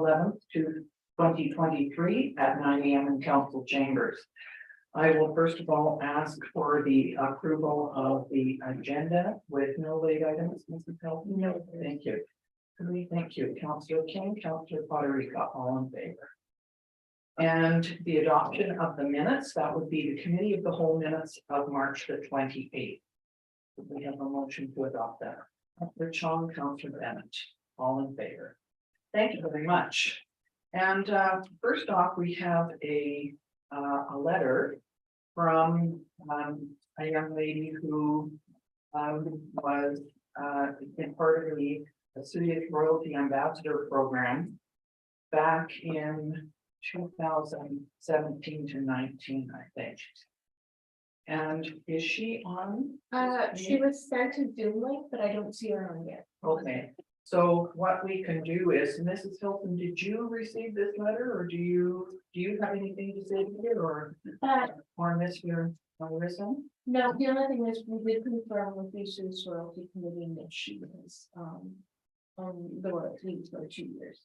11th, 2023 at 9 a.m. in council chambers. I will first of all ask for the approval of the agenda with no late items, Mrs. Pelton. No, thank you. Thank you, Councillor King, Councillor Potterica, all in favor. And the adoption of the minutes, that would be the committee of the whole minutes of March the 28th. We have a motion to adopt that. Councillor Chong, Councillor Bennett, all in favor. Thank you very much. And first off, we have a letter from a young lady who was in part of the Osoyoos Royalty Ambassador Program back in 2017 to 19, I think. And is she on? She was sent a Zoom link, but I don't see her on yet. Okay, so what we can do is, Mrs. Hilton, did you receive this letter, or do you have anything to say here, or Mr. Marissa? No, the only thing is we did confirm with the Osoyoos Royalty Committee that she was on the royalty for 2 years.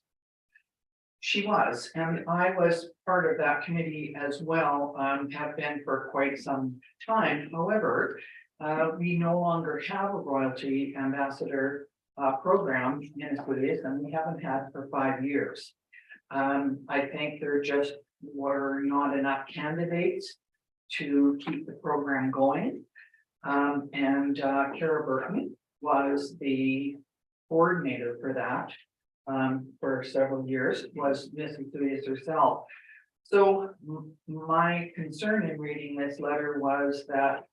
She was, and I was part of that committee as well, have been for quite some time. However, we no longer have a royalty ambassador program in Osoyoos, and we haven't had for 5 years. I think there just were not enough candidates to keep the program going. And Kara Burton was the coordinator for that. For several years, was Mrs. Osoyoos herself. So my concern in reading this letter was that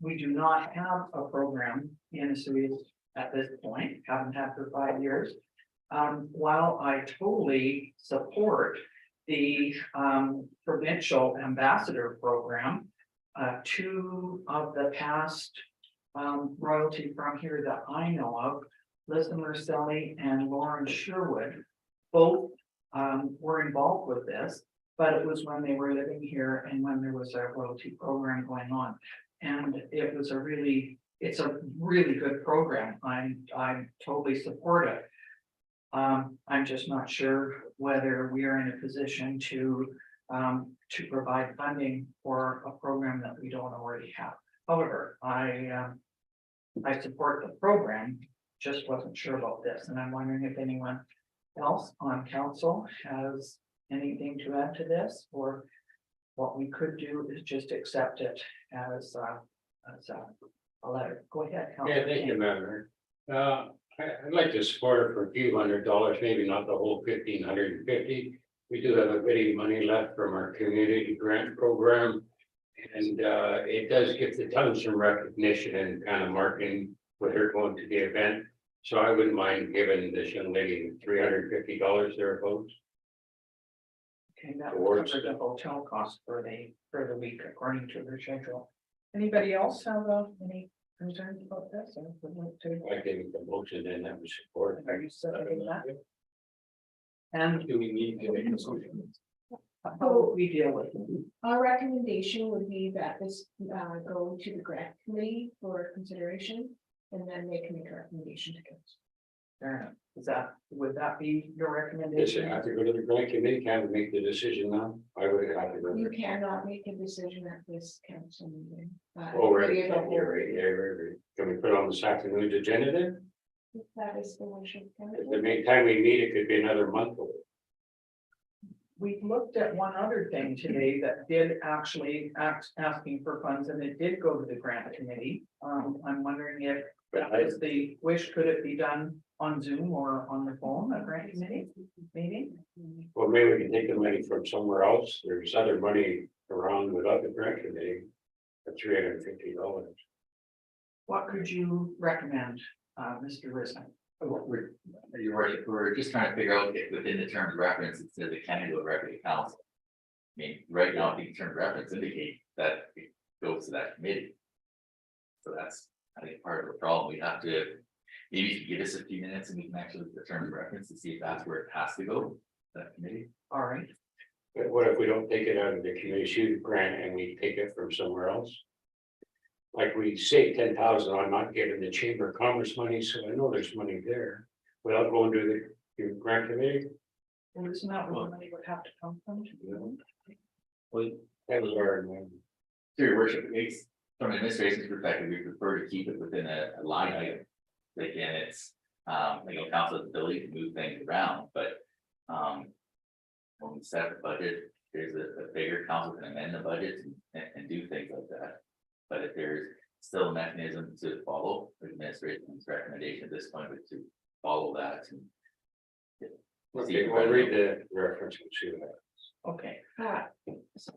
we do not have a program in Osoyoos at this point, haven't had for 5 years. While I totally support the provincial ambassador program, 2 of the past royalty from here that I know of, Lisa Marcelli and Lauren Sherwood, both were involved with this, but it was when they were living here and when there was a royalty program going on. And it's a really good program. I totally support it. I'm just not sure whether we are in a position to provide funding for a program that we don't already have. However, I support the program. Just wasn't sure about this, and I'm wondering if anyone else on council has anything to add to this, or what we could do is just accept it as a letter. Go ahead, Councilor. Yeah, thank you, Mayor. I'd like to support it for a few $100, maybe not the whole 1,550. We do have a bit of money left from our community grant program, and it does give the town some recognition and kind of marking with her going to the event. So I wouldn't mind giving this young lady $350 thereabouts. Okay, that will cover the hotel cost for the week according to their schedule. Anybody else have any concerns about this? Or would like to? I gave the motion and that was support. Are you supporting that? And Do we need to make a motion? how will we deal with it? Our recommendation would be that this go to the grant committee for consideration, and then they can make a recommendation to council. Fair enough. Would that be your Does it recommendation? have to go to the grant committee? Can't we make the decision now? I would have to go. You cannot make a decision at this council meeting. Oh, right, Committee of the whole. you're right, yeah, right. Can we put it on this afternoon's agenda then? If that is the wish of If the council. main time we meet, it could be another month away. We looked at one other thing today that did actually asking for funds, and it did go to the grant committee. I'm wondering if that is the wish, could it be done on Zoom or on the phone, a grant committee meeting? Well, maybe we can take the money from somewhere else. There's other money around without the grant committee. For $350. What could you recommend, Mr. Risman? You're right, we're just trying to figure out if within the terms of reference, it says it can go directly to council. I mean, right now, the terms of reference indicate that it goes to that committee. So that's, I think, part of the problem. We have to, maybe if you give us a few minutes and we can actually look at the terms of reference to see if that's where it has to go, that committee. All right, But what if we don't take it out of the community grant and we take it from somewhere else? Like we say 10,000, I'm not giving the Chamber of Commerce money, so I know there's money there. Without going to the grant committee, Well, isn't that where the money would have to come from? Well, that was our, Through your worship, it's from an administration's perspective, we prefer to keep it within a line item. Again, it's, council's ability to move things around, but, when we set the budget, there's a bigger council can amend the budget and do things like that. But if there's still a mechanism to follow the administration's recommendation at this point, but to follow that. And okay, we'll read the reference and see that. Okay,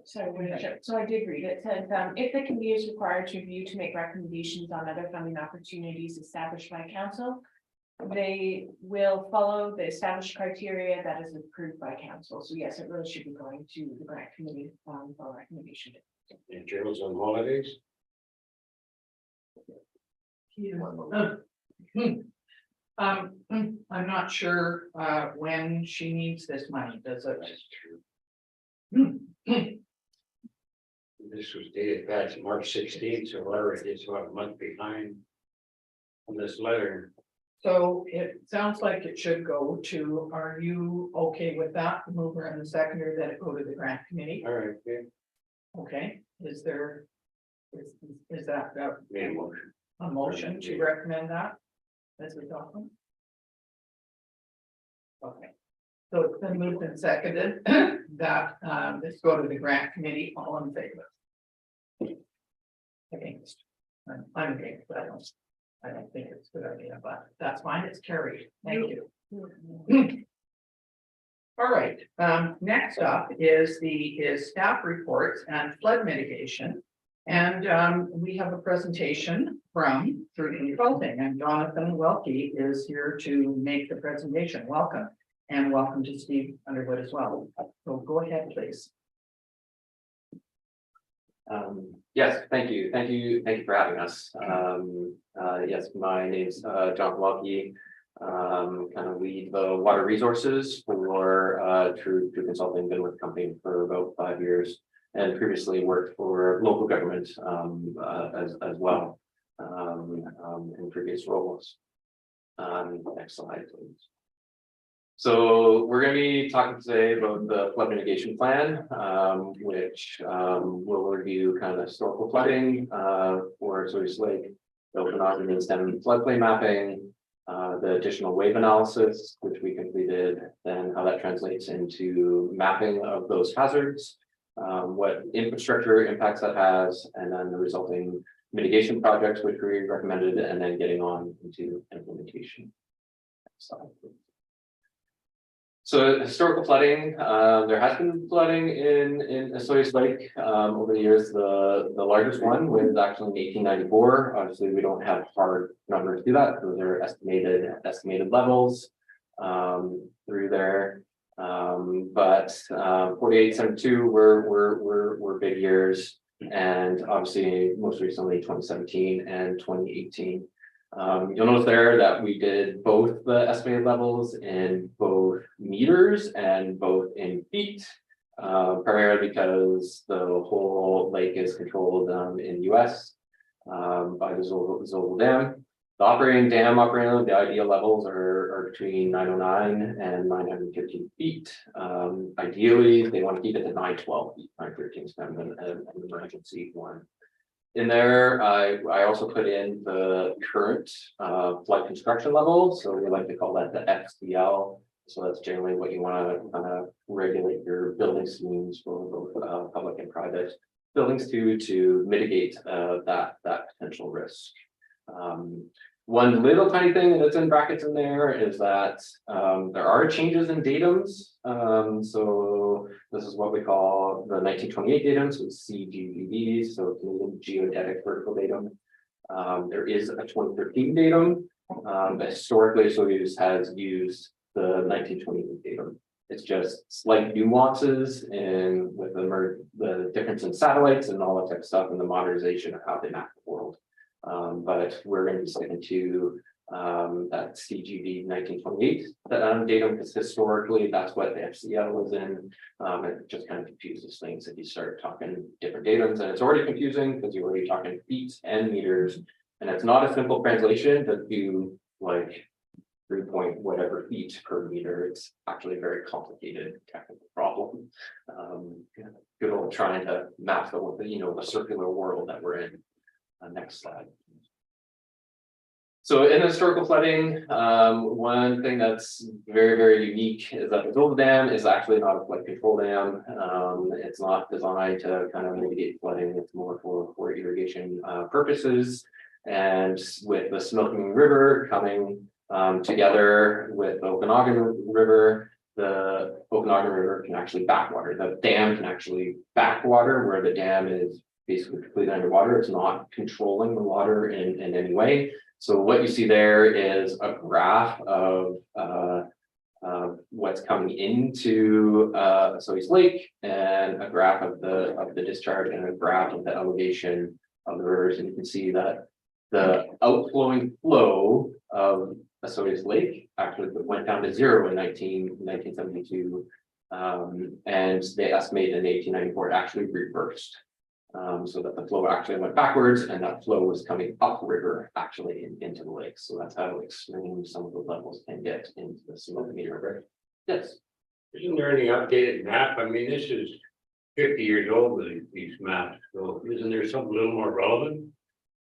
Sorry, so I did read it, said, if the committee is required to review to make recommendations on other funding opportunities established by council. They will follow the established criteria that is approved by council, so yes, it really should be going to the grant committee for recommendation. And Gerald's on holidays. I'm not sure when she needs this money, does it? That's true. This was dated back to March 16th, so whatever it is, about a month behind on this letter. So it sounds like it should go to, are you okay with that, the mover and the seconder, that it go to the grant committee? All right, yeah, Okay, is there, is that made a motion. a motion to recommend that? As a document? Okay, so it's been moved and seconded that this go to the grant committee, all in favor? Against? I'm against, but I don't think it's a good idea, but that's fine, it's carried, thank you. All right, next up is staff reports and flood mitigation. And we have a presentation from through consulting, and Jonathan Welke is here to make the presentation. Welcome, and welcome to Steve Underwood as well. So go ahead, please. Yes, thank you for having us. Yes, my name's John Welke. Kind of lead the water resources for True Consulting. Been with the company for about 5 years, and previously worked for local government as well in previous roles. Next slide, please. So we're going to be talking today about the flood mitigation plan, which will review kind of historical flooding for Osoyoos Lake, the Okanagan and Stem floodplain mapping, the additional wave analysis, which we completed, then how that translates into mapping of those hazards, what infrastructure impacts that has, and then the resulting mitigation projects, which we recommended, and then getting on into implementation. Next slide, please. So historical flooding, there has been flooding in Osoyoos Lake over the years. The largest one was actually in 1894. Obviously, we don't have hard numbers to do that. Those are estimated levels through there. But 48, 72 were big years, and obviously most recently 2017 and 2018. You'll notice there that we did both the estimated levels in both meters and both in feet, primarily because the whole lake is controlled in the US by the Zolder Dam. The operating level, the ideal levels are between 909 and 915 feet. Ideally, they want to keep it at 912 feet, 913 is kind of an emergency one. In there, I also put in the current flood construction level. So we like to call that the FCL. So that's generally what you want to kind of regulate your building schemes for both public and private buildings to mitigate that potential risk. One little tiny thing that's in brackets in there is that there are changes in datums. So this is what we call the 1928 datums with CGVD, so Canadian Geodetic Vertical Datum. There is a 2013 datum. Historically, Osoyoos has used the 1928 datum. It's just slight nuances in with the difference in satellites and all that type of stuff and the modernization of how they map the world. But we're going to be sticking to that CGV 1928 datum, because historically that's what the FCL was in. It just kind of confuses things if you start talking different datums, and it's already confusing because you're already talking feet and meters, and it's not a simple translation to do like 3 point whatever feet per meter. It's actually a very complicated technical problem. Good old trying to map the circular world that we're in. Next slide. So in historical flooding, one thing that's very unique is that the Dole Dam is actually not a flood control dam. It's not designed to kind of mitigate flooding. It's more for irrigation purposes. And with the Smoking River coming together with the Okanagan River, the Okanagan River can actually backwater. The dam can actually backwater where the dam is basically completely underwater. It's not controlling the water in any way. So what you see there is a graph of what's coming into Osoyoos Lake, and a graph of the discharge, and a graph of the elevation of the rivers. And you can see that the outflowing flow of Osoyoos Lake actually went down to 0 in 1972, and they estimated in 1894 it actually reversed. So that the flow actually went backwards, and that flow was coming upriver actually into the lake. So that's how extreme some of the levels can get into the Smoking River. Yes. Isn't there any updated map? I mean, this is 50 years old with these maps, so isn't there something a little more relevant?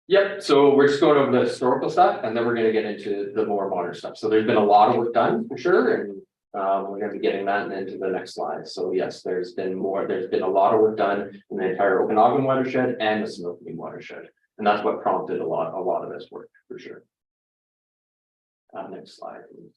Yep, so we're just going over the historical stuff, and then we're going to get into the more modern stuff. So there's been a lot of work done for sure, and we're going to be getting that into the next slide. So yes, there's been a lot of work done in the entire Okanagan watershed and the Smoking watershed, and that's what prompted a lot of this work for sure. Next slide, please.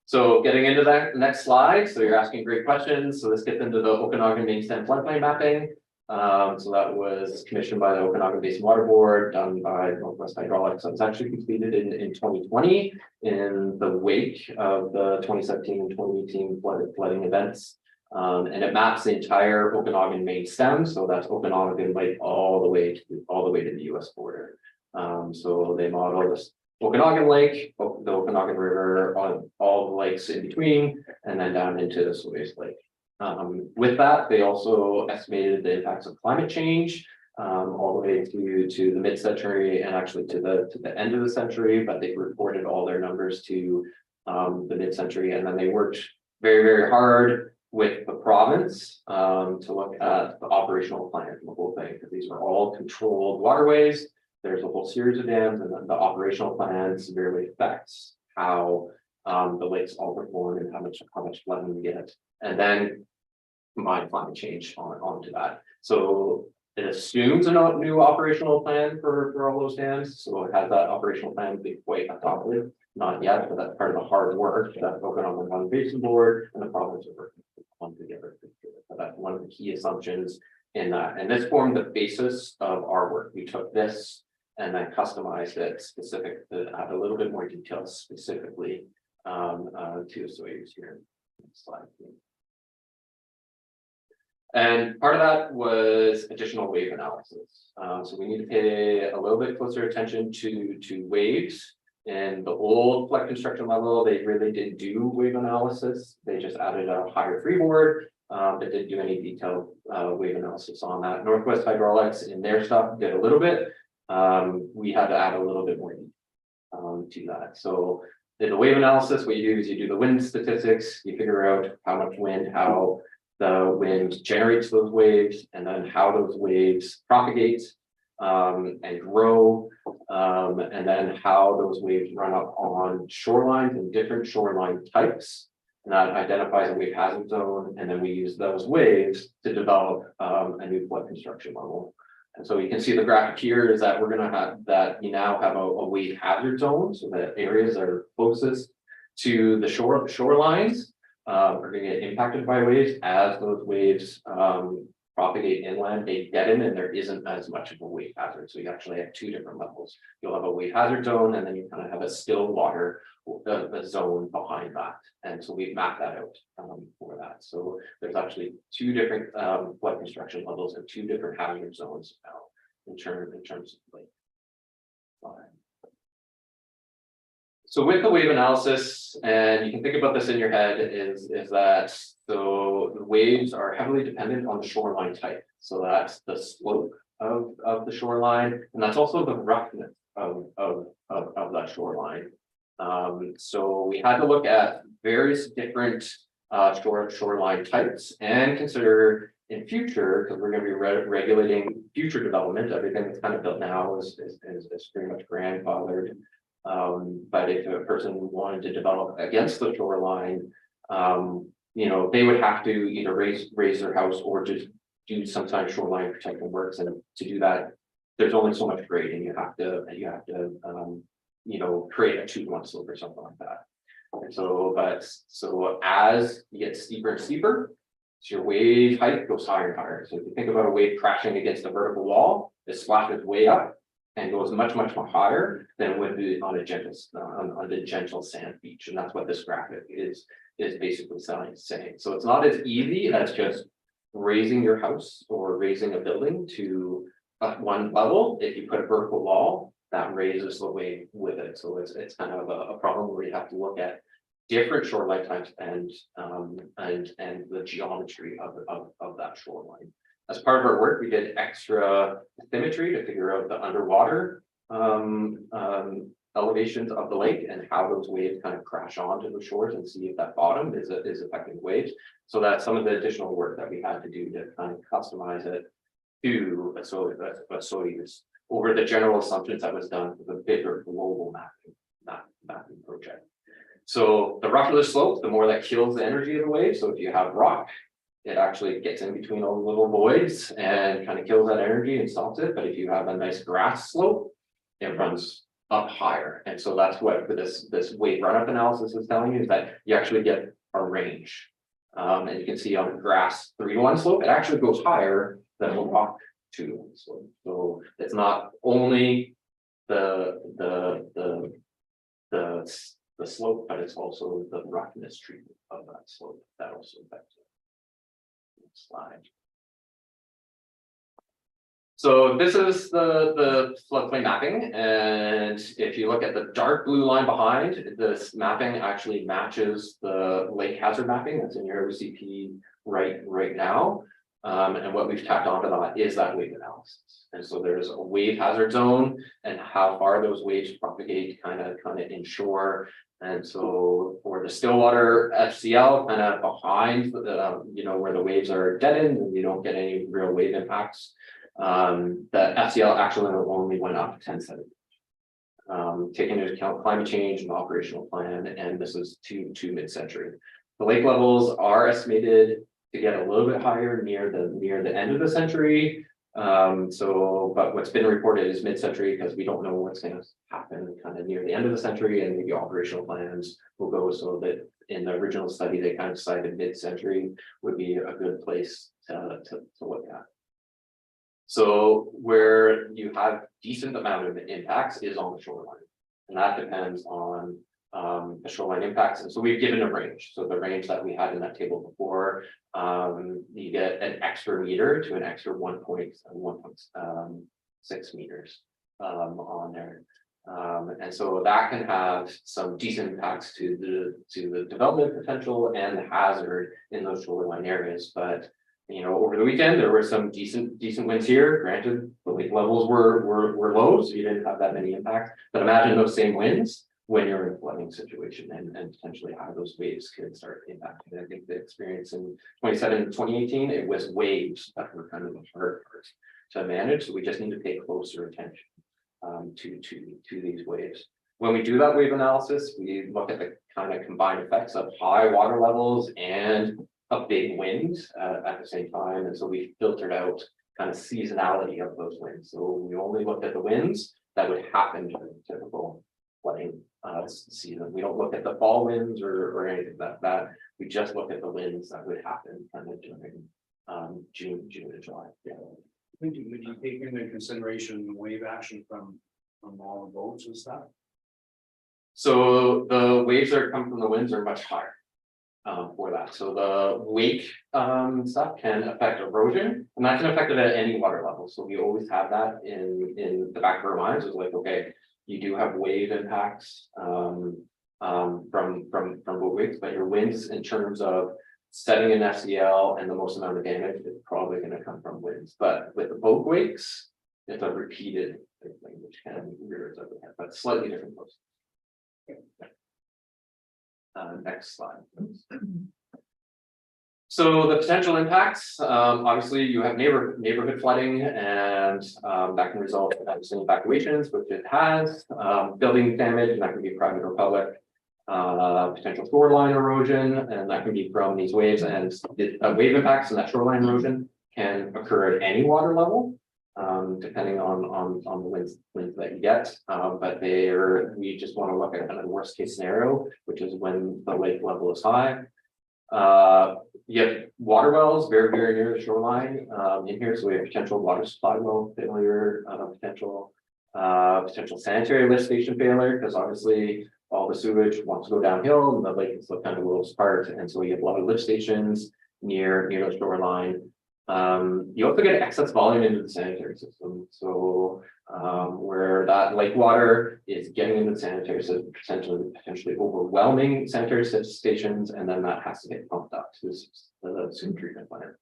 So getting into that next slide, so you're asking great questions. So this gets into the Okanagan main stem floodplain mapping. So that was commissioned by the Okanagan Basin Water Board, done by Northwest Hydraulics. So it's actually completed in 2020 in the wake of the 2017 and 2018 flooding events. And it maps the entire Okanagan main stem. So that's Okanagan Lake all the way to the US border. So they model this Okanagan Lake, the Okanagan River, on all the lakes in between, and then down into the Osoyoos Lake. With that, they also estimated the impacts of climate change all the way to the mid-century, and actually to the end of the century, but they reported all their numbers to the mid-century, and then they worked very hard with the province to look at the operational plan for the whole thing, because these are all controlled waterways. There's a whole series of dams, and then the operational plan severely affects how the lakes all perform and how much flooding we get, and then combine climate change onto that. So it assumes a new operational plan for all those dams. So it has that operational plan be quite adopted, not yet, but that's part of the hard work that the Okanagan Basin Board and the province are working on together. But that's one of the key assumptions in that, and this formed the basis of our work. We took this and then customized it specific to add a little bit more detail specifically to Osoyoos here. Next slide, please. And part of that was additional wave analysis. So we need to pay a little bit closer attention to waves. And the old flood construction level, they really didn't do wave analysis. They just added a higher freeboard, but didn't do any detailed wave analysis on that. Northwest Hydraulics in their stuff did a little bit. We had to add a little bit more to that. So in the wave analysis, what you do is you do the wind statistics, you figure out how much wind, how the wind generates those waves, and then how those waves propagate and grow, and then how those waves run up on shorelines and different shoreline types. And that identifies a wave hazard zone, and then we use those waves to develop a new flood construction level. And so you can see the graphic here is that we're going to have that you now have a wave hazard zone, so that areas that are closest to the shorelines are going to get impacted by waves. As those waves propagate inland, they deaden, and there isn't as much of a wave hazard. So you actually have two different levels. You'll have a wave hazard zone, and then you kind of have a still water zone behind that. And so we've mapped that out for that. So there's actually two different flood construction levels and two different hazard zones now in terms of like. So with the wave analysis, and you can think about this in your head, is that so the waves are heavily dependent on the shoreline type. So that's the slope of the shoreline, and that's also the roughness of that shoreline. So we had to look at various different shoreline types and consider in future, because we're going to be regulating future development. Everything that's kind of built now is pretty much grandfathered. But if a person wanted to develop against the shoreline, you know, they would have to either raise their house or just do some kind of shoreline protection works. And to do that, there's only so much grade, and you have to you know, create a 2-to-1 slope or something like that. And so, so as you get steeper and steeper, so your wave height goes higher and higher. So if you think about a wave crashing against a vertical wall, it splashes way up and goes much more higher than would be on a gentle on the gentle sand beach. And that's what this graphic is basically saying. So it's not as easy as just raising your house or raising a building to one level. If you put a vertical wall, that raises the wave with it. So it's kind of a problem where you have to look at different shoreline types and the geometry of that shoreline. As part of our work, we did extra bathymetry to figure out the underwater elevations of the lake and how those waves kind of crash onto the shores, and see if that bottom is affecting waves. So that's some of the additional work that we had to do to kind of customize it to Osoyoos over the general assumptions that was done for the bigger global mapping project. So the rougher the slope, the more that kills the energy of the wave. So if you have rock, it actually gets in between all the little voids and kind of kills that energy and stops it. But if you have a nice grass slope, it runs up higher. And so that's what this wave run-up analysis is telling you, is that you actually get a range. And you can see on the grass 3-to-1 slope, it actually goes higher than a rock 2-to-1 slope. So it's not only the slope, but it's also the roughness treatment of that slope that also affects it. Next slide. So this is the floodplain mapping, and if you look at the dark blue line behind, this mapping actually matches the lake hazard mapping that's in your OCP right now. And what we've tacked onto that is that wave analysis. And so there's a wave hazard zone and how far those waves propagate kind of inshore. And so for the Stillwater FCL, kind of behind the, you know, where the waves are deadened and you don't get any real wave impacts, the FCL actually only went up 10 centimeters. Taking into account climate change and operational plan, and this is to mid-century. The lake levels are estimated to get a little bit higher near the end of the century. But what's been reported is mid-century, because we don't know what's going to happen kind of near the end of the century, and maybe operational plans will go so that in the original study they kind of decided mid-century would be a good place to look at. So where you have decent amount of impacts is on the shoreline, and that depends on the shoreline impacts. And so we've given a range. So the range that we had in that table before, you get an extra meter to an extra 1.6 meters on there. And so that can have some decent impacts to the development potential and the hazard in those shoreline areas. But you know, over the weekend there were some decent winds here. Granted, the lake levels were low, so you didn't have that many impacts. But imagine those same winds when you're in a flooding situation, and potentially how those waves could start impacting. I think the experience in 2018, it was waves that were kind of the hard part to manage. So we just need to pay closer attention to these waves. When we do that wave analysis, we look at the kind of combined effects of high water levels and a big wind at the same time. And so we filtered out kind of seasonality of those winds. So we only looked at the winds that would happen during typical flooding season. We don't look at the fall winds or anything like that. We just look at the winds that would happen kind of during June and July. Yeah. Would you take into consideration wave action from all the boats and stuff? So the waves that come from the winds are much higher for that. So the wake stuff can affect erosion, and that can affect it at any water level. So we always have that in the back of our minds. It's like, okay, you do have wave impacts from boat wakes, but your winds in terms of setting an FCL and the most amount of damage is probably going to come from winds. But with the boat wakes, it's a repeated thing, which can rear its ugly head, but slightly different process. Next slide. So the potential impacts, obviously you have neighborhood flooding and that can result in some evacuations, which it has, building damage, and that can be private or public. Potential shoreline erosion, and that can be from these waves, and the wave impacts and that shoreline erosion can occur at any water level, depending on the winds that you get. But we just want to look at kind of the worst case scenario, which is when the lake level is high. You have water wells very near the shoreline in here, so we have potential water supply well failure, potential sanitary lift station failure, because obviously all the sewage wants to go downhill and the lake is kind of a little apart, and so you have a lot of lift stations near the shoreline. You also get excess volume into the sanitary system, so where that lake water is getting into the sanitary system, potentially overwhelming sanitary stations, and then that has to get pumped up to the sewer treatment plant.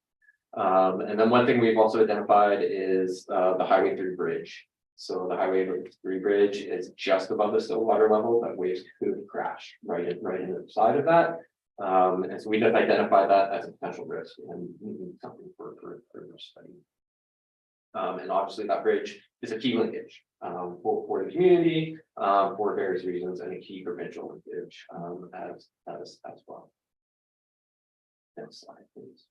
And then one thing we've also identified is the Highway 3 bridge. So the Highway 3 bridge is just above the still water level, that waves could crash right in the side of that. And so we just identified that as a potential risk and something for study. And obviously that bridge is a key linkage for the community for various reasons, and a key provincial linkage as well. Next slide, please.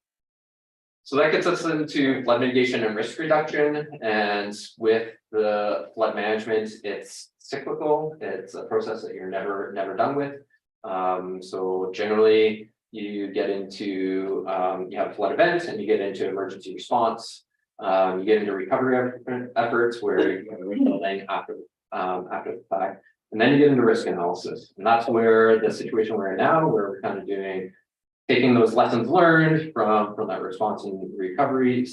So that gets us into flood mitigation and risk reduction. And with the flood management, it's cyclical. It's a process that you're never done with. So generally you get into, you have a flood event and you get into emergency response. You get into recovery efforts where you're rebuilding after the fact. And then you get into risk analysis. And that's where the situation we're in now, where we're kind of taking those lessons learned from that response and recovery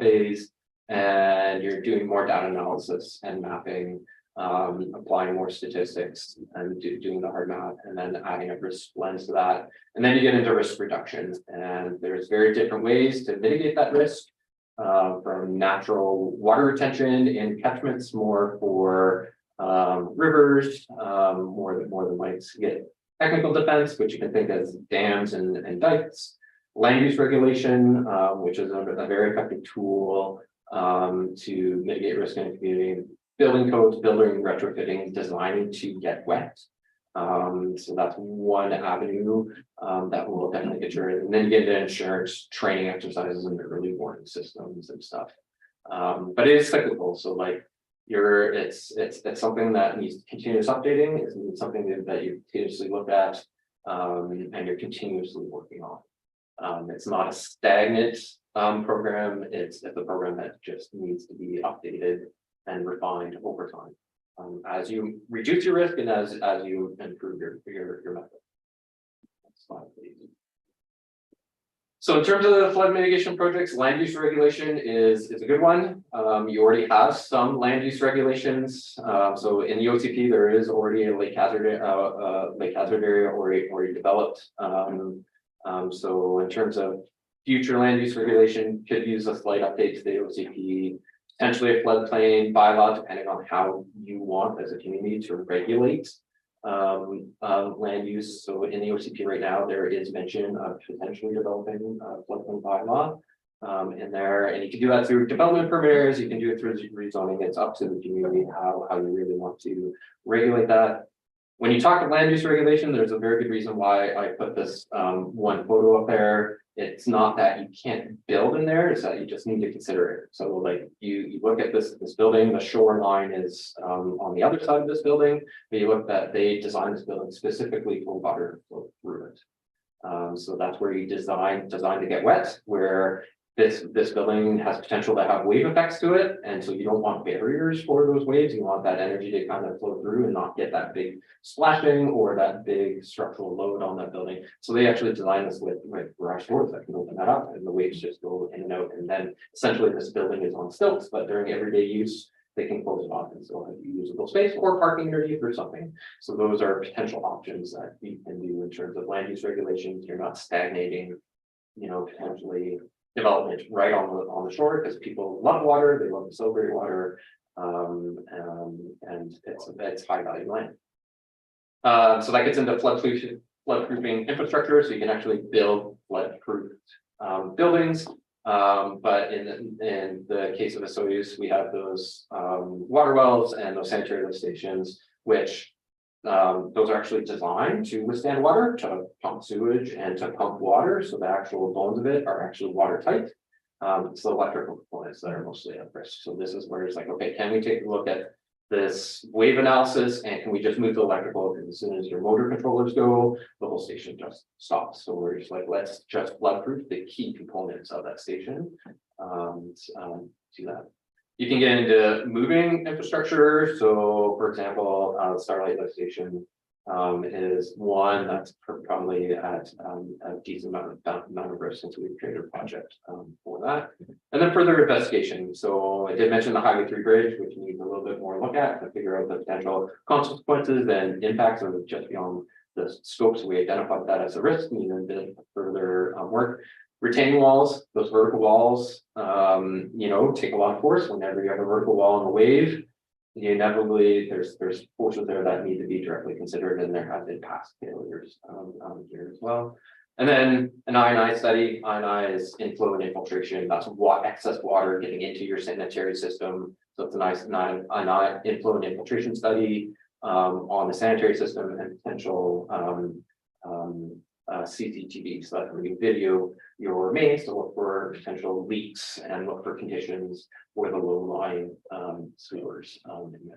phase, and you're doing more data analysis and mapping, applying more statistics and doing the hard math, and then adding a risk lens to that. And then you get into risk reduction, and there's very different ways to mitigate that risk, from natural water retention in catchments, more for rivers, more than lakes. You get technical defense, which you can think as dams and dikes, land use regulation, which is a very effective tool to mitigate risk in a community, building codes, building retrofitting, designing to get wet. So that's one avenue that will definitely get your, and then you get into insurance, training exercises, and early warning systems and stuff. But it is cyclical, so like it's something that needs continuous updating. It's something that you continuously look at, and you're continuously working on. It's not a stagnant program. It's a program that just needs to be updated and refined over time, as you reduce your risk and as you improve your method. Next slide, please. So in terms of the flood mitigation projects, land use regulation is a good one. You already have some land use regulations. So in the OCP, there is already a lake hazard area already developed. So in terms of future land use regulation, could use a slight update to the OCP, potentially a floodplain bylaw, depending on how you want as a community to regulate land use. So in the OCP right now, there is mention of potentially developing a floodplain bylaw in there, and you can do that through development permitters. You can do it through rezoning. It's up to the community how you really want to regulate that. When you talk of land use regulation, there's a very good reason why I put this one photo up there. It's not that you can't build in there, it's that you just need to consider it. So like you look at this building, the shoreline is on the other side of this building, but you look that they designed this building specifically for water to flow through it. So that's where you design to get wet, where this building has potential to have wave effects to it, and so you don't want barriers for those waves. You want that energy to kind of flow through and not get that big splashing or that big structural load on that building. So they actually designed this with garage doors that can open that up, and the waves just go in and out. And then essentially this building is on stilts, but during everyday use, they can close it off and still have usable space or parking underneath or something. So those are potential options that you can do in terms of land use regulations. You're not stagnating, potentially development right on the shore, because people love water, they love to celebrate water, and it's high value land. So that gets into floodproofing infrastructure, so you can actually build flood-proof buildings. But in the case of Osoyoos, we have those water wells and those sanitary lift stations, which those are actually designed to withstand water, to pump sewage and to pump water. So the actual bones of it are actually watertight. It's the electrical components that are mostly at risk. So this is where it's like, okay, can we take a look at this wave analysis and can we just move the electrical? Because as soon as your motor controllers go, the whole station just stops. So we're just like, let's just floodproof the key components of that station. Do that. You can get into moving infrastructure. So for example, Starlight Lift Station is one that's probably at a decent amount of risk since we've created a project for that. And then further investigation. So I did mention the Highway 3 bridge, which needs a little bit more look at to figure out the potential consequences and impacts of just beyond the scopes. We identified that as a risk. We then did further work. Retaining walls, those vertical walls, take a lot of force. Whenever you have a vertical wall in a wave, inevitably there's forces there that need to be directly considered, and there have been past failures here as well. And then an INI study. INI is inflow and infiltration. That's what excess water getting into your sanitary system. So it's a nice INI inflow and infiltration study on the sanitary system and potential CCTV, so that when you video your mains to look for potential leaks and look for conditions for the low-lying sewers.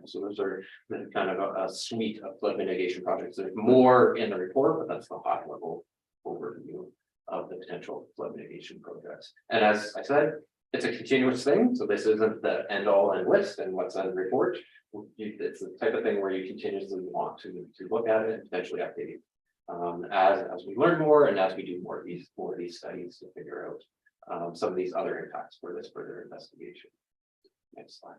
So those are the kind of a suite of flood mitigation projects. There's more in the report, but that's the high level overview of the potential flood mitigation projects. And as I said, it's a continuous thing. So this isn't the end all and list and what's on the report. It's the type of thing where you continuously want to look at it and potentially update it. As we learn more and as we do more of these studies to figure out some of these other impacts for this further investigation. Next slide.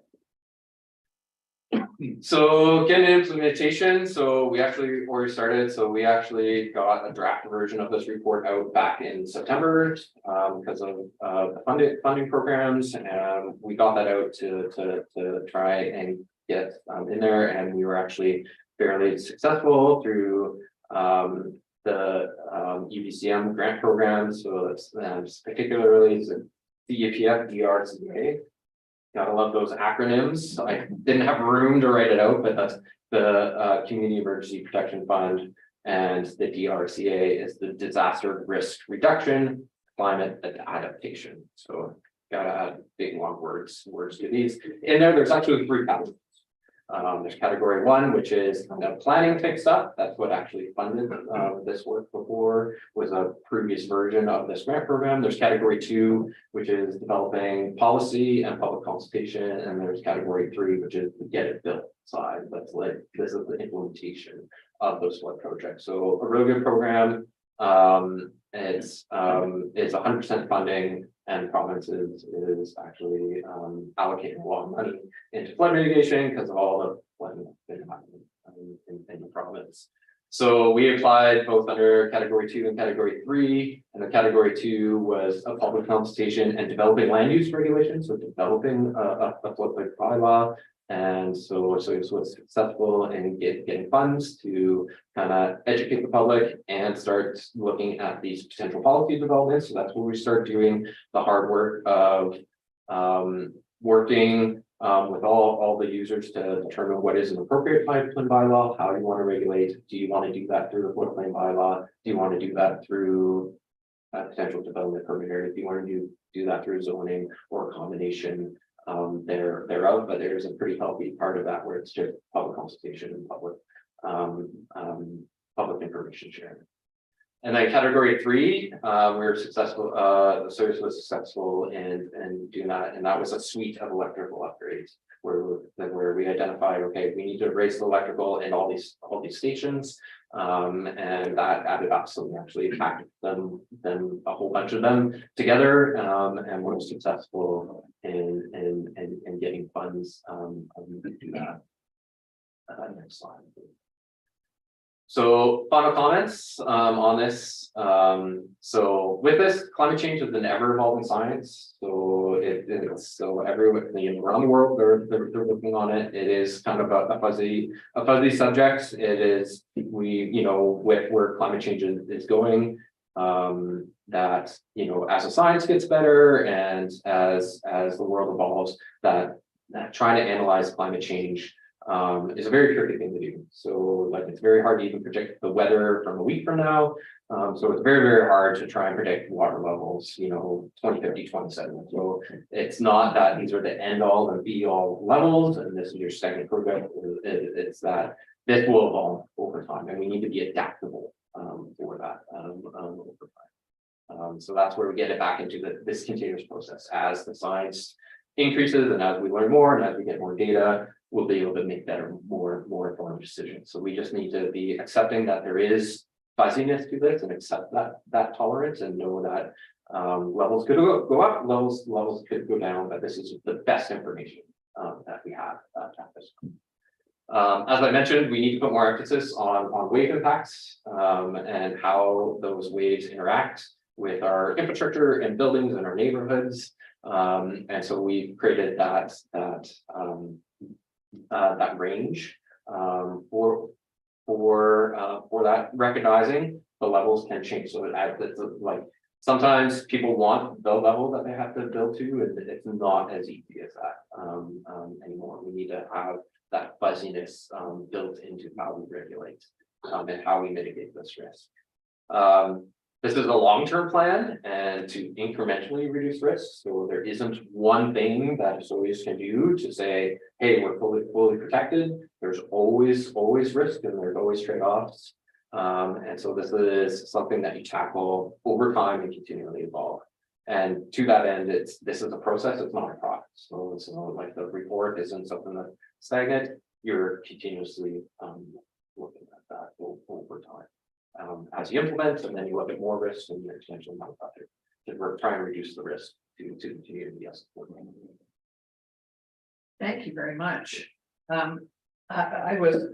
So getting into implementation, so we actually already started. So we actually got a draft version of this report out back in September because of the funding programs, and we got that out to try and get in there, and we were actually fairly successful through the UBCM grant program. So that's particularly the CEPF, DRCA. Gotta love those acronyms. I didn't have room to write it out, but that's the Community Emergency Protection Fund, and the DRCA is the Disaster Risk Reduction, Climate Adaptation. So gotta add big long words to these. In there, there's actually 3 categories. There's category 1, which is kind of planning type stuff. That's what actually funded this work before, was a previous version of this grant program. There's category 2, which is developing policy and public consultation. And there's category 3, which is the get it built side. That's like, this is the implementation of those flood projects. So a really good program. It's 100% funding, and the province is actually allocating a lot of money into flood mitigation because of all the flooding that's been happening in the province. So we applied both under category 2 and category 3, and the category 2 was a public consultation and developing land use regulations, so developing a floodplain bylaw. And so it was successful in getting funds to kind of educate the public and start looking at these potential policy developments. So that's where we start doing the hard work of working with all the users to determine what is an appropriate floodplain bylaw. How do you want to regulate? Do you want to do that through the floodplain bylaw? Do you want to do that through potential development permit area? Do you want to do that through zoning or a combination thereof? But there's a pretty healthy part of that where it's just public consultation and public information sharing. And then category 3, we were successful. The service was successful in doing that, and that was a suite of electrical upgrades where we identified, okay, we need to raise the electrical in all these stations, and that added up. So we actually packed them a whole bunch of them together, and were successful in getting funds to do that. Next slide. So final comments on this. So with this, climate change is an ever evolving science. So it's so everywhere around the world, they're looking on it. It is kind of a fuzzy subject. It is with where climate change is going. That as the science gets better and as the world evolves, that trying to analyze climate change is a very tricky thing to do. So like it's very hard to even predict the weather from a week from now. So it's very, very hard to try and predict water levels, 2050, 27. So it's not that these are the end all and be all levels, and this is your second program. It's that this will evolve over time, and we need to be adaptable for that over time. So that's where we get it back into this continuous process. As the science increases and as we learn more and as we get more data, we'll be able to make better, more informed decisions. So we just need to be accepting that there is fuzziness to this and accept that tolerance and know that levels could go up, levels could go down, but this is the best information that we have at this point. As I mentioned, we need to put more emphasis on wave impacts and how those waves interact with our infrastructure and buildings and our neighborhoods. And so we've created that range for that, recognizing the levels can change. So it's like sometimes people want the level that they have to build to, and it's not as easy as that anymore. We need to have that fuzziness built into how we regulate and how we mitigate this risk. This is a long-term plan and to incrementally reduce risk. So there isn't one thing that Osoyoos can do to say, hey, we're fully protected. There's always risk and there's always trade-offs. And so this is something that you tackle over time and continually evolve. And to that end, this is a process, it's not a product. So it's not like the report isn't something that's stagnant. You're continuously looking at that over time. As you implement, and then you look at more risks and your potential modifier. We're trying to reduce the risk to continue to be as supportive. Thank you very much. I was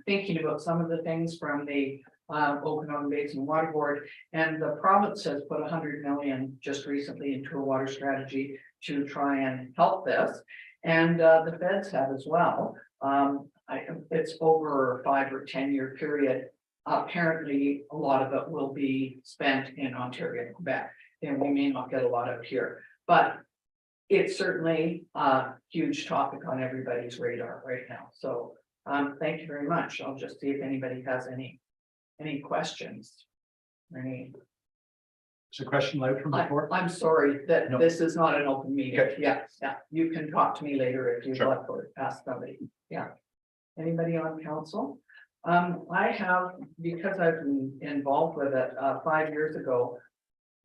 thinking about some of the things from the Okanagan Basin Water Board, and the province has put 100 million just recently into a water strategy to try and help this, and the feds have as well. It's over a 5 or 10 year period. Apparently, a lot of it will be spent in Ontario and Quebec, and we may not get a lot out here, but it's certainly a huge topic on everybody's radar right now. So thank you very much. I'll just see if anybody has any questions. Is a question loud from the floor? I'm sorry that No. this is not an open meeting. Okay. Yeah, you can talk to me later if you'd Sure. like to ask somebody. Yeah. Anybody on council? I have, because I've been involved with it 5 years ago,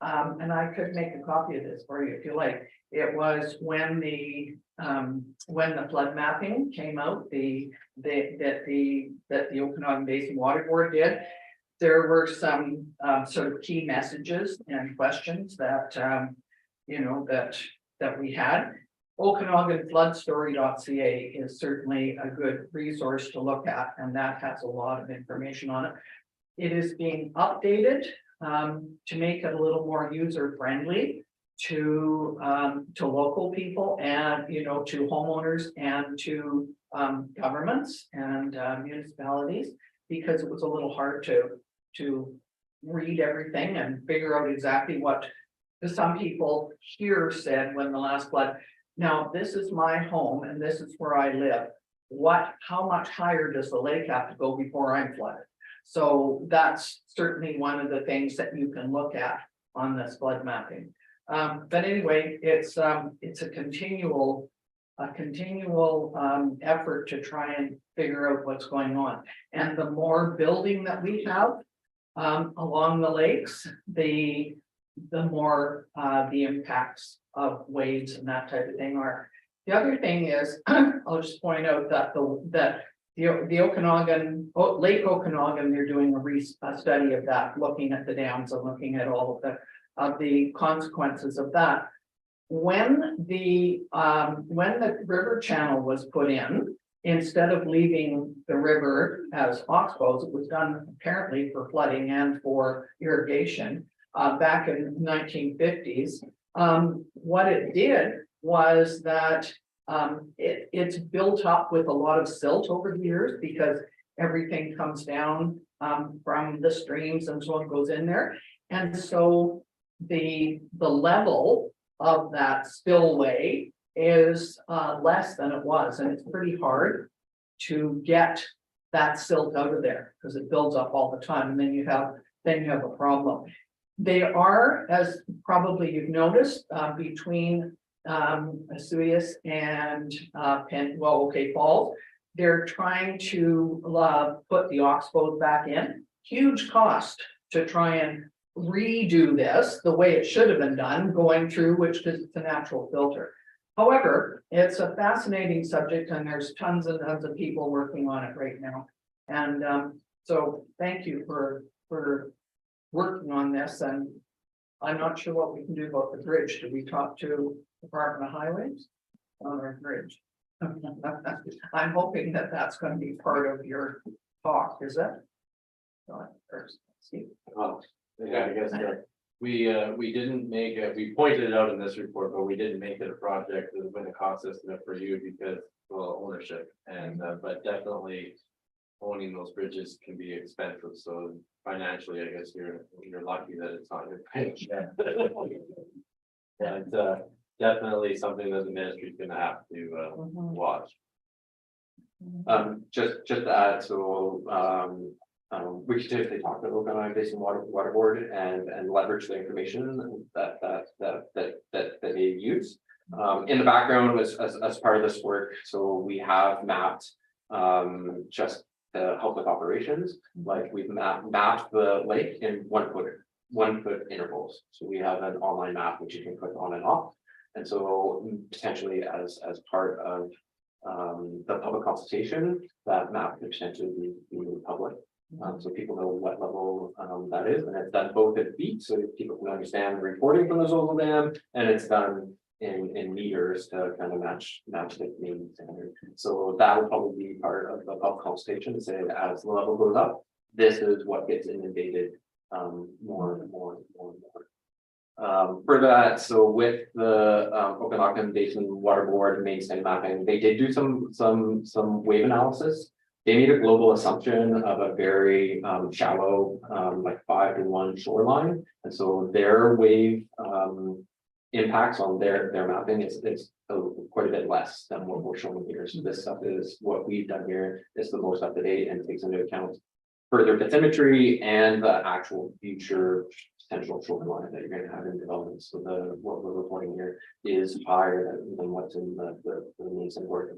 and I could make a copy of this for you if you like. It was when the flood mapping came out, that the Okanagan Basin Water Board did. There were some sort of key messages and questions that that we had. OkanaganFloodStory.ca is certainly a good resource to look at, and that has a lot of information on it. It is being updated to make it a little more user friendly to local people and to homeowners and to governments and municipalities, because it was a little hard to read everything and figure out exactly what some people here said when the last flood. Now, this is my home and this is where I live. How much higher does the lake have to go before I'm flooded? So that's certainly one of the things that you can look at on this flood mapping. But anyway, it's a continual effort to try and figure out what's going on. And the more building that we have along the lakes, the more the impacts of waves and that type of thing are. The other thing is, I'll just point out that the Okanagan, Lake Okanagan, they're doing a study of that, looking at the dams and looking at all of the consequences of that. When the river channel was put in instead of leaving the river as oxbows, it was done apparently for flooding and for irrigation. Back in 1950s, what it did was that it's built up with a lot of silt over the years because everything comes down from the streams and so on goes in there. And so the level of that spillway is less than it was, and it's pretty hard to get that silt out of there because it builds up all the time, and then you have a problem. They are, as probably you've noticed, between Osoyoos and Falls, they're trying to put the oxbows back in. Huge cost to try and redo this the way it should have been done, going through, which is it's a natural filter. However, it's a fascinating subject, and there's tons and tons of people working on it right now. And so thank you for working on this, and I'm not sure what we can do about the bridge. Do we talk to Department of Highways on our bridge? I'm hoping that that's going to be part of your talk, is it? Yeah, I guess we didn't make it, we pointed it out in this report, but we didn't make it a project that win a cost estimate for you because, well, ownership and, but definitely owning those bridges can be expensive, so financially, I guess you're lucky that it's not your bridge. And definitely something that the ministry is gonna have to watch. Just to add, so we should typically talk to Okanagan Basin Water Board and leverage the information that they use. In the background as part of this work, so we have mapped just to help with operations, like we've mapped the lake in 1 foot intervals. So we have an online map which you can click on and off. And so potentially as part of the public consultation, that map could potentially be made public. So people know what level that is, and it's done both in feet, so people can understand the reporting from the Zolvo Dam, and it's done in meters to kind of match the Canadian standard. So that will probably be part of the public consultation to say that as the level goes up, this is what gets inundated more and more. For that, so with the Okanagan Basin Water Board mainstay mapping, they did do some wave analysis. They made a global assumption of a very shallow, like 5 to 1 shoreline, and so their wave impacts on their mapping is quite a bit less than what we're showing here. So this stuff is what we've done here is the most up to date and takes into account further bathymetry and the actual future potential shoreline that you're going to have in development. So what we're reporting here is higher than what's in the main report.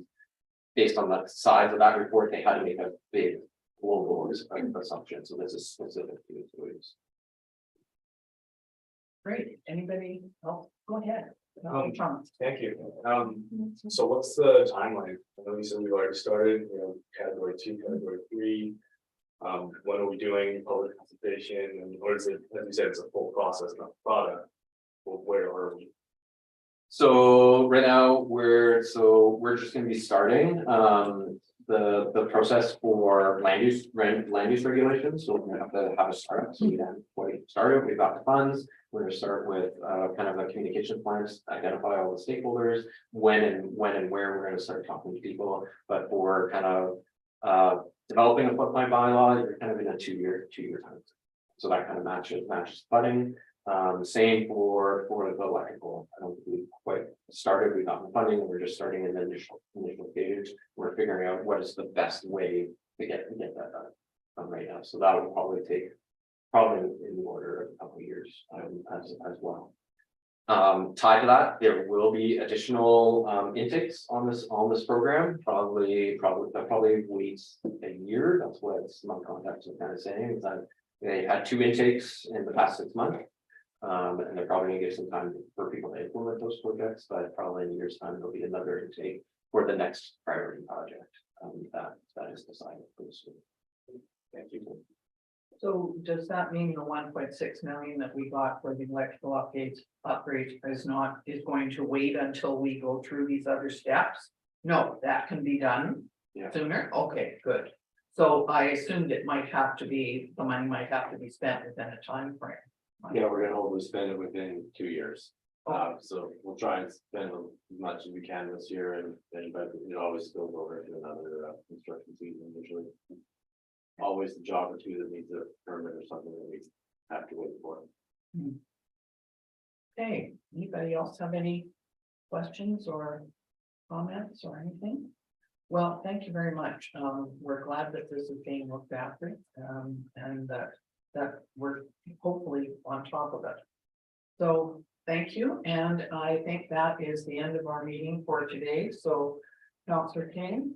Based on the size of that report, they had to make a big global assumption. So this is specific to Osoyoos. Great. Anybody else? Go ahead. Thank you. So what's the timeline? I know you said we've already started, category 2, category 3. When are we doing public consultation, or is it, as you said, it's a full process, not a product? Well, where are we? So right now we're just going to be starting the process for land use regulations. So we're going to have to have a startup. So we haven't quite started. We've got the funds. We're going to start with kind of a communication plan, identify all the stakeholders, when and where we're going to start talking to people. But for kind of developing a floodplain bylaw, you're kind of in a two-year time. So that kind of matches funding. Same for the electrical. I don't think we've quite started. We've gotten funding. We're just starting in the initial stage. We're figuring out what is the best way to get that done right now. So that would probably take in the order of a couple of years as well. Tied to that, there will be additional intakes on this program. Probably waits a year. That's what my contacts are kind of saying, is that they had 2 intakes in the past 6 months. And they're probably gonna give some time for people to implement those projects, but probably in a year's time, there'll be another intake for the next priority project that is decided for this week. Thank you. So does that mean the 1.6 million that we got for the electrical upgrades is going to wait until we go through these other steps? No, that can be done Yeah. Sooner? Okay, good. So I assumed it might have to be, the money might have to be spent within a time frame. Yeah, we're gonna hopefully spend it within 2 years. So we'll try and spend as much as we can this year and but it always spills over into another construction season usually. Always a job or two that needs a permit or something that we have to wait for. Okay, anybody else have any questions or comments or anything? Well, thank you very much. We're glad that this is being looked after, and that we're hopefully on top of it. So, thank you, and I think that is the end of our meeting for today, so Councillor King,